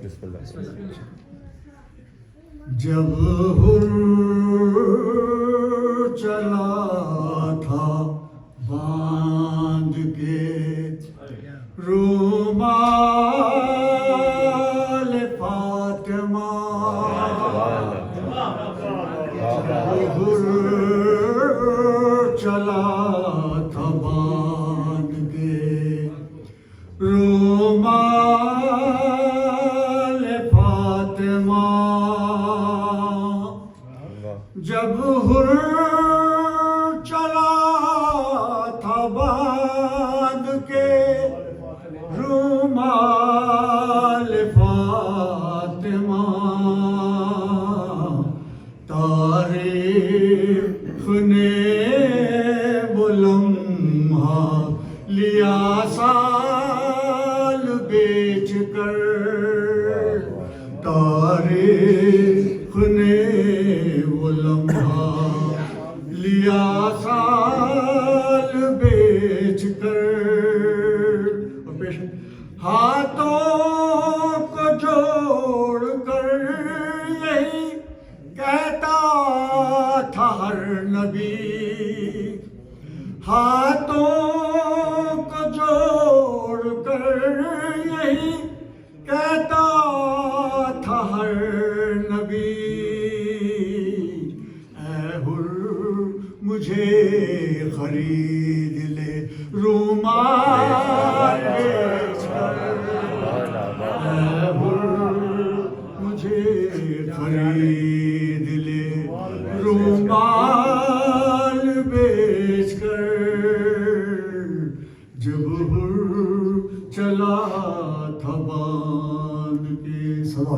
بسم اللہ. جب حر چلا تھا باندھ کے رومال فاطمہ، جب حر چلا تھا باندھ کے رومال فاطمہ، جب حر چلا تھا باندھ کے رومال فاطمہ، تاریخ نے وہ لمحہ لیا سال بیچ کر، تاریخ نے وہ لمحہ لیا سال بیچ کر، ہاتھوں کو جوڑ کر یہی کہتا تھا ہر نبی، ہاتھوں کو جوڑ کر یہی کہتا تھا ہر نبی، اے حر مجھے خرید لے رومال بیچ کر، اے حر مجھے خرید لے رومال بیچ کر، جب حر چلا تھا باندھ کے. صدا